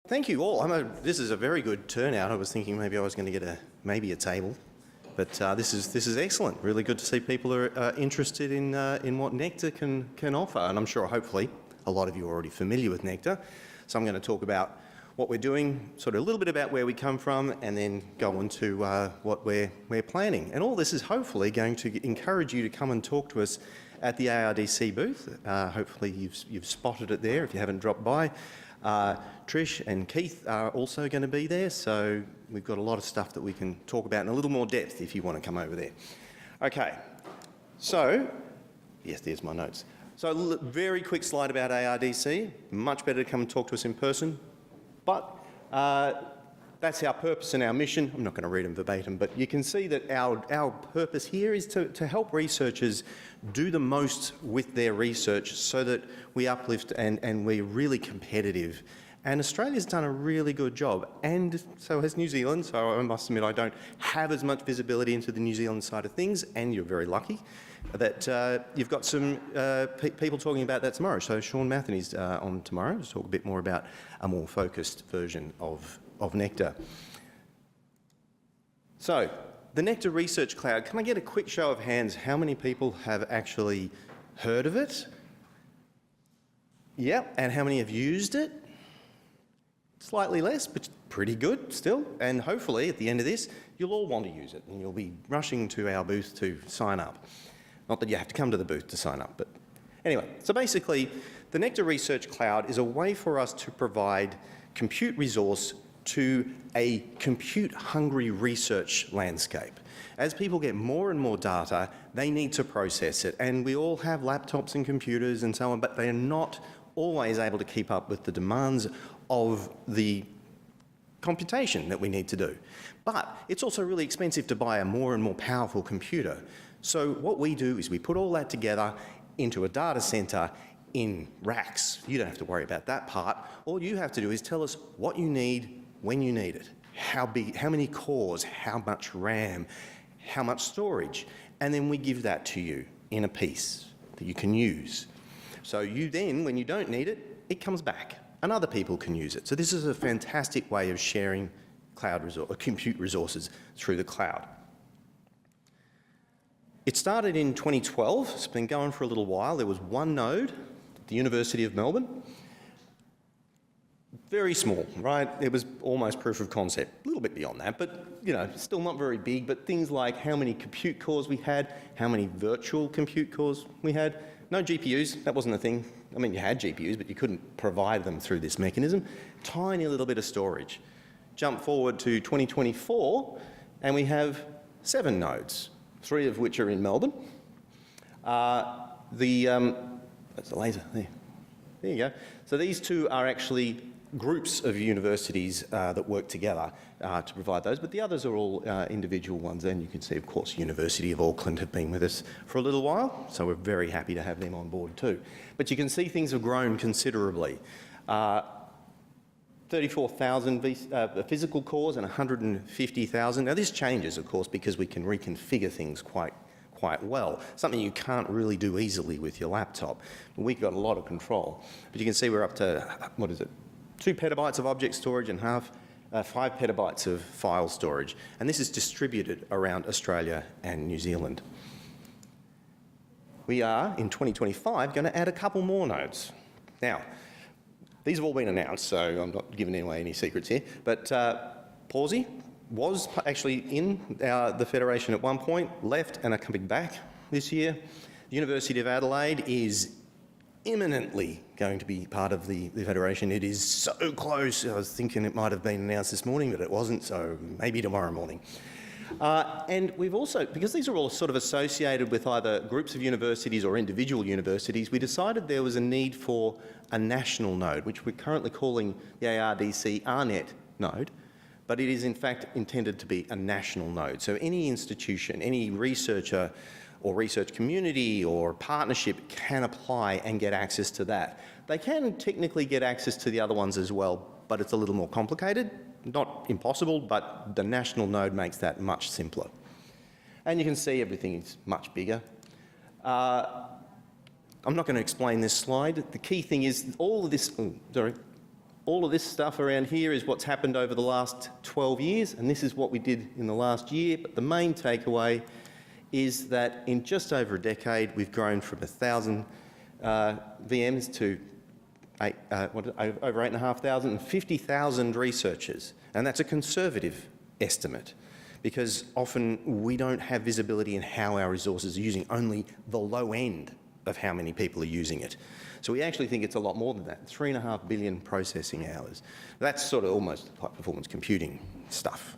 Thank you all. This is a very good turnout. I was thinking maybe I was going to get maybe a table, but this is excellent. Really good to see people are interested in what Nectar can offer, and I'm sure hopefully a lot of you are already familiar with Nectar. So I'm going to talk about what we're doing, sort of a little bit about where we come from, and then go on to what we're planning. And all this is hopefully going to encourage you to come and talk to us at the ARDC booth. Hopefully you've spotted it there if you haven't dropped by. Trish and Keith are also going to be there, so we've got a lot of stuff that we can talk about in a little more depth if you want to come over there. Okay, so, yes, there's my notes. So a very quick slide about ARDC. Much better to come and talk to us in person, but that's our purpose and our mission. I'm not going to read them verbatim, but you can see that our purpose here is to help researchers do the most with their research so that we uplift and we're really competitive. And Australia's done a really good job, and so has New Zealand, so I must admit I don't have as much visibility into the New Zealand side of things, and you're very lucky that you've got some people talking about that tomorrow. So Sean Mathany's on tomorrow to talk a bit more about a more focused version of Nectar. So, the Nectar Research Cloud, can I get a quick show of hands? How many people have actually heard of it? Yep, and how many have used it? Slightly less, but pretty good still. And hopefully at the end of this, you'll all want to use it and you'll be rushing to our booth to sign up. Not that you have to come to the booth to sign up, but anyway. So basically, the Nectar Research Cloud is a way for us to provide compute resource to a compute-hungry research landscape. As people get more and more data, they need to process it, and we all have laptops and computers and so on, but they are not always able to keep up with the demands of the computation that we need to do. But it's also really expensive to buy a more and more powerful computer. So what we do is we put all that together into a data centre in racks. You don't have to worry about that part. All you have to do is tell us what you need, when you need it, how big, how many cores, how much RAM, how much storage, and then we give that to you in a piece that you can use. So you then, when you don't need it, it comes back and other people can use it. So this is a fantastic way of sharing compute resources through the cloud. It started in 2012, it's been going for a little while. There was one node at the University of Melbourne. Very small, right? It was almost proof of concept. A little bit beyond that, but you know, still not very big. But things like how many compute cores we had, how many virtual compute cores we had. No GPUs, that wasn't a thing. I mean, you had GPUs, but you couldn't provide them through this mechanism. Tiny little bit of storage. Jump forward to 2024, and we have 7 nodes, 3 of which are in Melbourne. That's the laser, there. There you go. So these 2 are actually groups of universities that work together to provide those, but the others are all individual ones. And you can see, of course, University of Auckland have been with us for a little while, so we're very happy to have them on board too. But you can see things have grown considerably. 34,000 physical cores and 150,000. Now this changes, of course, because we can reconfigure things quite well. Something you can't really do easily with your laptop. We've got a lot of control. But you can see we're up to, what is it, 2 petabytes of object storage and 5 petabytes of file storage. And this is distributed around Australia and New Zealand. We are, in 2025, going to add a couple more nodes. Now, these have all been announced, so I'm not giving away any secrets here, but Pawsey was actually in the Federation at one point, left and are coming back this year. The University of Adelaide is imminently going to be part of the Federation. It is so close. I was thinking it might have been announced this morning, but it wasn't, so maybe tomorrow morning. And we've also, because these are all sort of associated with either groups of universities or individual universities, we decided there was a need for a national node, which we're currently calling the ARDC ARNet node, but it is in fact intended to be a national node. So any institution, any researcher or research community or partnership can apply and get access to that. They can technically get access to the other ones as well, but it's a little more complicated. Not impossible, but the national node makes that much simpler. And you can see everything is much bigger. I'm not going to explain this slide. The key thing is all of this, All of this stuff around here is what's happened over the last 12 years, and this is what we did in the last year. But the main takeaway is that in just over a decade, we've grown from 1,000 VMs to over 8,500 and 50,000 researchers. And that's a conservative estimate, because often we don't have visibility in how our resources are using, only the low end of how many people are using it. So we actually think it's a lot more than that, 3.5 billion processing hours. That's sort of almost high-performance computing stuff.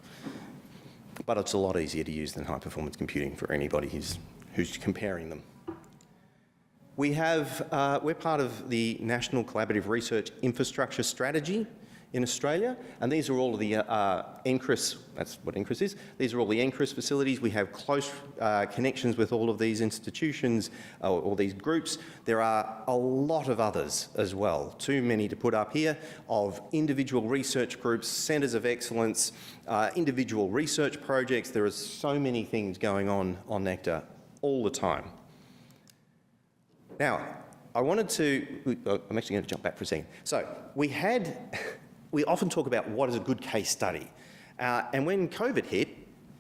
But it's a lot easier to use than high-performance computing for anybody who's comparing them. We're part of the National Collaborative Research Infrastructure Strategy in Australia, and these are all of the NCRIS, that's what NCRIS is, these are all the NCRIS facilities. We have close connections with all of these institutions, all these groups. There are a lot of others as well, too many to put up here, of individual research groups, centres of excellence, individual research projects. There are so many things going on Nectar all the time. Now, I'm actually going to jump back for a second. So we often talk about what is a good case study. And when COVID hit,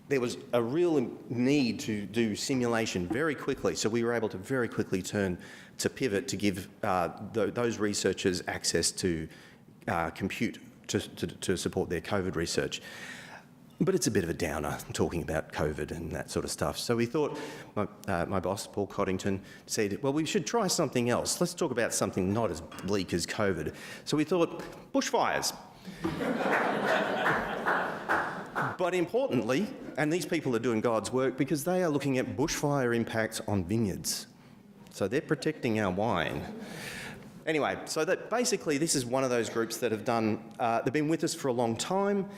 there was a real need to do simulation very quickly. So we were able to very quickly turn to pivot to give those researchers access to compute to support their COVID research. But it's a bit of a downer talking about COVID and that sort of stuff. So we thought, my boss, Paul Coddington, said, well, we should try something else. Let's talk about something not as bleak as COVID. So we thought, bushfires. But importantly, and these people are doing God's work because they are looking at bushfire impacts on vineyards. So they're protecting our wine. Anyway, so that basically this is one of those groups that have done, they've been with us for a long time.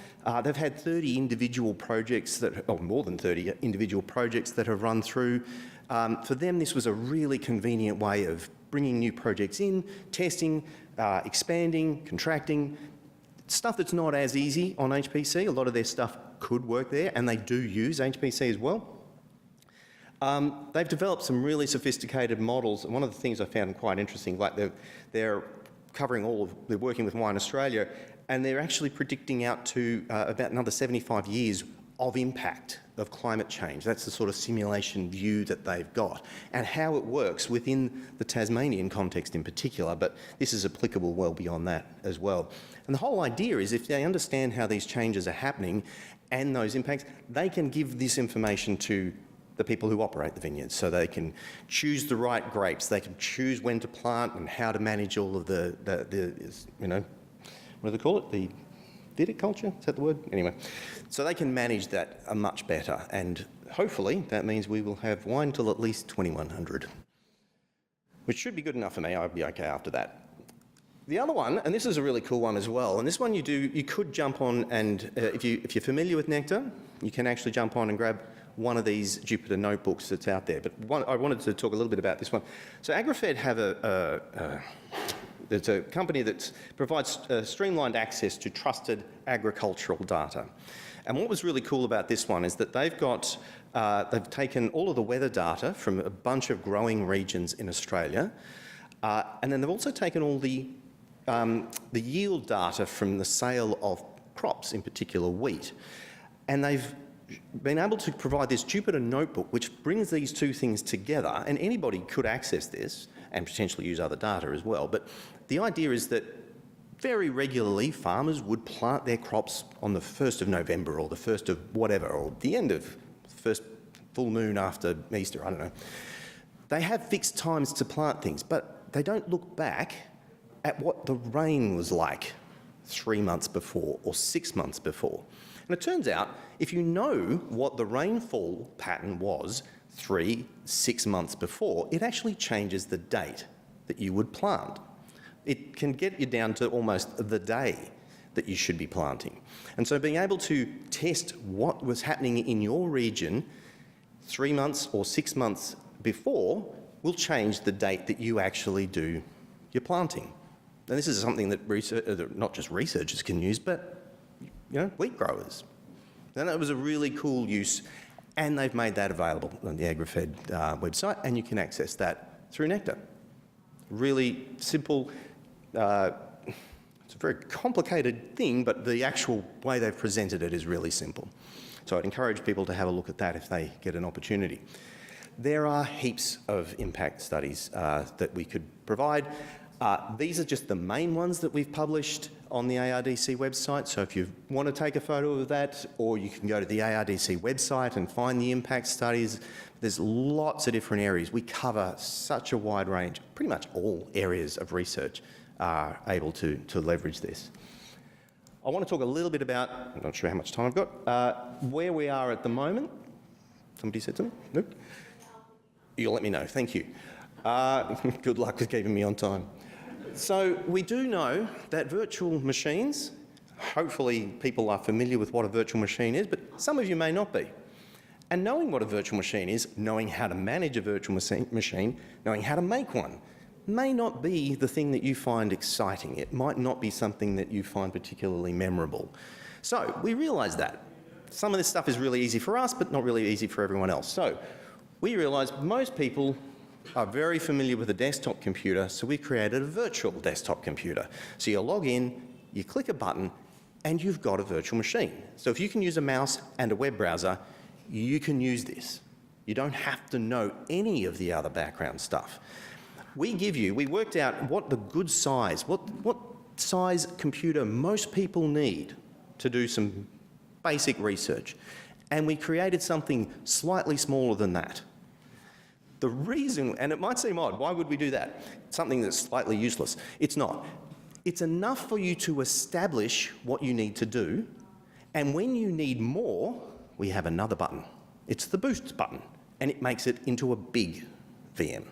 They've had 30 individual projects or more than 30 individual projects that have run through. For them, this was a really convenient way of bringing new projects in, testing, expanding, contracting, stuff that's not as easy on HPC. A lot of their stuff could work there, and they do use HPC as well. They've developed some really sophisticated models, and one of the things I found quite interesting, like they're covering they're working with Wine Australia, and they're actually predicting out to about another 75 years of impact of climate change. That's the sort of simulation view that they've got, and how it works within the Tasmanian context in particular, but this is applicable well beyond that as well. And the whole idea is if they understand how these changes are happening and those impacts, they can give this information to the people who operate the vineyards, so they can choose the right grapes, they can choose when to plant and how to manage all of the what do they call it? The viticulture, is that the word? Anyway, so they can manage that much better, and hopefully that means we will have wine till at least 2100, which should be good enough for me. I'll be okay after that. The other one, and this is a really cool one as well, and this one you could jump on and, if you're familiar with Nectar, you can actually jump on and grab one of these Jupyter notebooks that's out there. But I wanted to talk a little bit about this one. So AgriFed have it's a company that provides streamlined access to trusted agricultural data. And what was really cool about this one is that they've taken all of the weather data from a bunch of growing regions in Australia, and then they've also taken all the yield data from the sale of crops, in particular wheat. And they've been able to provide this Jupyter notebook which brings these two things together, and anybody could access this and potentially use other data as well. But the idea is that very regularly farmers would plant their crops on the 1st of November or the 1st of whatever, or the end of the first full moon after Easter, I don't know. They have fixed times to plant things, but they don't look back at what the rain was like 3 months before or 6 months before. And it turns out, if you know what the rainfall pattern was 3-6 months before, it actually changes the date that you would plant. It can get you down to almost the day that you should be planting. And so being able to test what was happening in your region 3 months or 6 months before will change the date that you actually do your planting. And this is something that not just researchers can use, but wheat growers. And that was a really cool use, and they've made that available on the AgriFed website, and you can access that through Nectar. Really simple It's a very complicated thing, but the actual way they've presented it is really simple. So I'd encourage people to have a look at that if they get an opportunity. There are heaps of impact studies that we could provide. These are just the main ones that we've published on the ARDC website. So if you want to take a photo of that, or you can go to the ARDC website and find the impact studies. There's lots of different areas. We cover such a wide range. Pretty much all areas of research are able to leverage this. I want to talk a little bit about, I'm not sure how much time I've got, where we are at the moment. Somebody said something? Nope. You'll let me know. Thank you. Good luck with keeping me on time. So we do know that virtual machines, hopefully people are familiar with what a virtual machine is, but some of you may not be. And knowing what a virtual machine is, knowing how to manage a virtual machine, knowing how to make one, may not be the thing that you find exciting. It might not be something that you find particularly memorable. So we realise that. Some of this stuff is really easy for us, but not really easy for everyone else. So we realise most people are very familiar with a desktop computer, so we created a virtual desktop computer. So you log in, you click a button, and you've got a virtual machine. So if you can use a mouse and a web browser, you can use this. You don't have to know any of the other background stuff. We worked out what the good size, what size computer most people need to do some basic research. And we created something slightly smaller than that. The reason, and it might seem odd, why would we do that? Something that's slightly useless. It's not. It's enough for you to establish what you need to do, and when you need more, we have another button. It's the boost button, and it makes it into a big VM.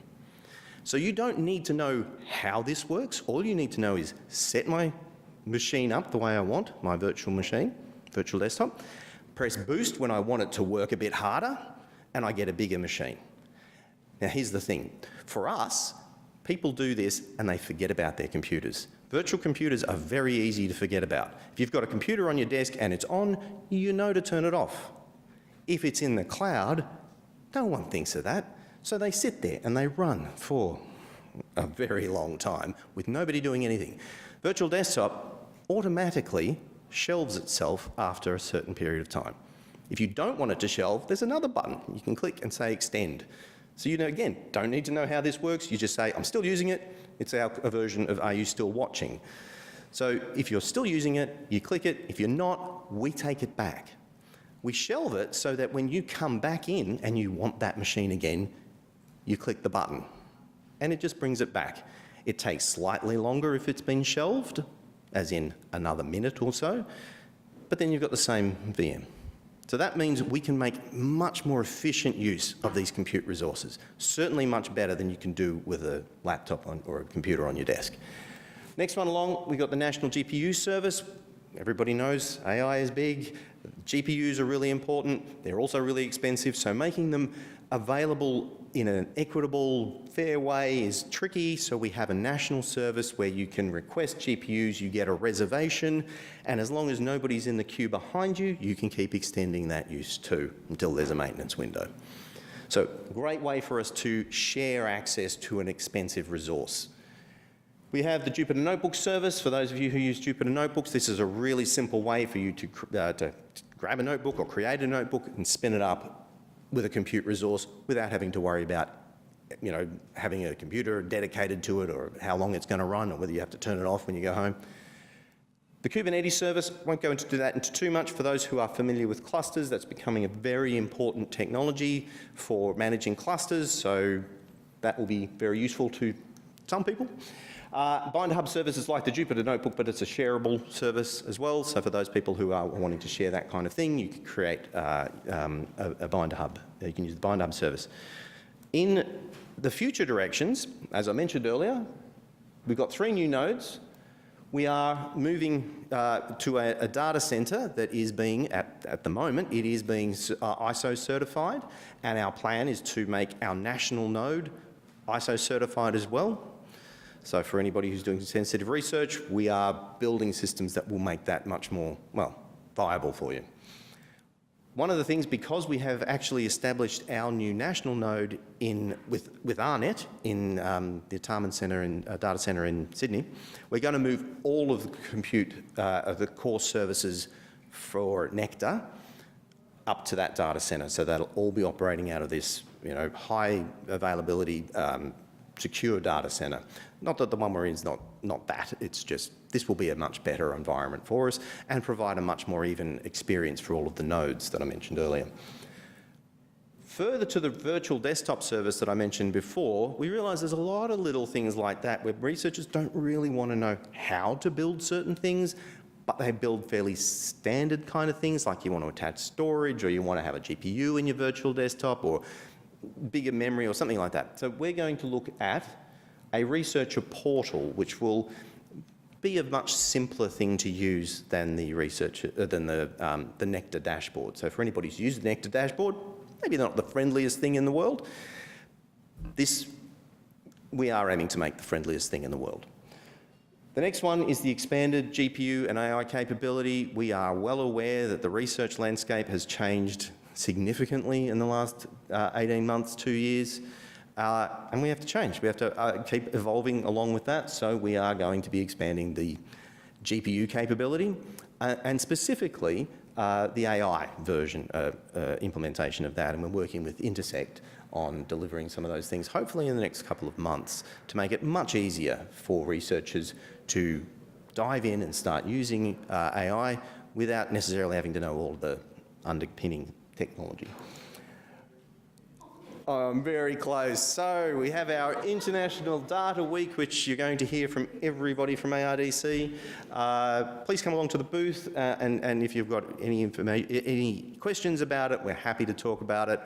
So you don't need to know how this works. All you need to know is set my machine up the way I want, my virtual machine, virtual desktop, press boost when I want it to work a bit harder, and I get a bigger machine. Now here's the thing. For us, people do this and they forget about their computers. Virtual computers are very easy to forget about. If you've got a computer on your desk and it's on, you know to turn it off. If it's in the cloud, no one thinks of that. So they sit there and they run for a very long time with nobody doing anything. Virtual desktop automatically shelves itself after a certain period of time. If you don't want it to shelve, there's another button. You can click and say extend. So you know, again, don't need to know how this works. You just say, I'm still using it. It's a version of, are you still watching? So if you're still using it, you click it. If you're not, we take it back. We shelve it so that when you come back in and you want that machine again, you click the button and it just brings it back. It takes slightly longer if it's been shelved, as in another minute or so, but then you've got the same VM. So that means we can make much more efficient use of these compute resources, certainly much better than you can do with a laptop or a computer on your desk. Next one along, we've got the National GPU Service. Everybody knows AI is big. GPUs are really important. They're also really expensive, so making them available in an equitable, fair way is tricky. So we have a national service where you can request GPUs, you get a reservation, and as long as nobody's in the queue behind you, you can keep extending that use too until there's a maintenance window. So great way for us to share access to an expensive resource. We have the Jupyter Notebook service. For those of you who use Jupyter Notebooks, this is a really simple way for you to grab a notebook or create a notebook and spin it up with a compute resource without having to worry about, you know, having a computer dedicated to it or how long it's going to run or whether you have to turn it off when you go home. The Kubernetes service, won't go into that into too much. For those who are familiar with clusters, that's becoming a very important technology for managing clusters, so that will be very useful to some people. Binder Hub service is like the Jupyter Notebook, but it's a shareable service as well. So for those people who are wanting to share that kind of thing, you can create a Binder Hub. You can use the Binder Hub service. In the future directions, as I mentioned earlier, we've got 3 new nodes. We are moving to a data center that is being, at the moment, it is being ISO certified, and our plan is to make our national node ISO certified as well. So for anybody who's doing sensitive research, we are building systems that will make that much more, well, viable for you. one of the things, because we have actually established our new national node with ARNet in the Tarman Centre and Data Centre in Sydney, we're going to move all of the core services for Nectar up to that data centre. So that'll all be operating out of this, high availability, secure data centre. Not that the one we're in is not that, it's just this will be a much better environment for us and provide a much more even experience for all of the nodes that I mentioned earlier. Further to the virtual desktop service that I mentioned before, we realise there's a lot of little things like that where researchers don't really want to know how to build certain things, but they build fairly standard kind of things, like you want to attach storage or you want to have a GPU in your virtual desktop or bigger memory or something like that. So we're going to look at a researcher portal which will be a much simpler thing to use than the Nectar dashboard. So for anybody who's used the Nectar dashboard, maybe not the friendliest thing in the world, we are aiming to make the friendliest thing in the world. The next one is the expanded GPU and AI capability. We are well aware that the research landscape has changed significantly in the last 18 months, 2 years, and we have to change. We have to keep evolving along with that, so we are going to be expanding the GPU capability and specifically the AI version implementation of that, and we're working with Intersect on delivering some of those things, hopefully in the next couple of months, to make it much easier for researchers to dive in and start using AI without necessarily having to know all the underpinning technology. I'm very close. So we have our International Data Week, which you're going to hear from everybody from ARDC. Please come along to the booth, and if you've got any questions about it, we're happy to talk about it.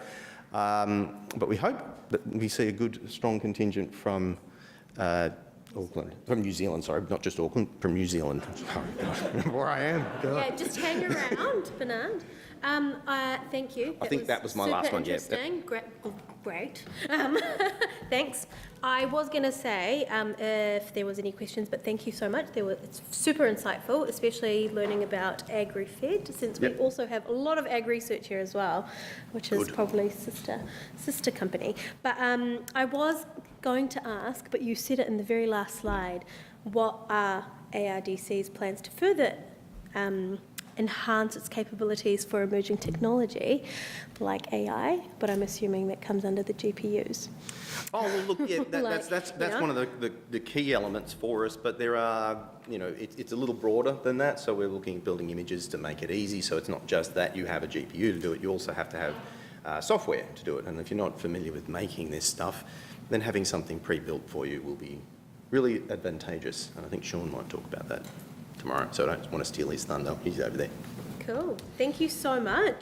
But we hope that we see a good, strong contingent from Auckland, from New Zealand, sorry, not just Auckland, from New Zealand. Where I am. Yeah, just hang around, Bernard. Thank you. I think that was my last one, yeah. Interesting. Great. Thanks. I was going to say if there was any questions, but thank you so much. It's super insightful, especially learning about AgriFed, since we also have a lot of ag research here as well, which is probably sister company. But I was going to ask, but you said it in the very last slide, what are ARDC's plans to further enhance its capabilities for emerging technology like AI, but I'm assuming that comes under the GPUs. Oh, well, look, yeah, that's one of the key elements for us, but there are, it's a little broader than that, so we're looking at building images to make it easy, so it's not just that you have a GPU to do it, you also have to have software to do it, and if you're not familiar with making this stuff, then having something pre-built for you will be really advantageous, and I think Sean might talk about that tomorrow, so I don't want to steal his thunder. He's over there. Cool. Thank you so much.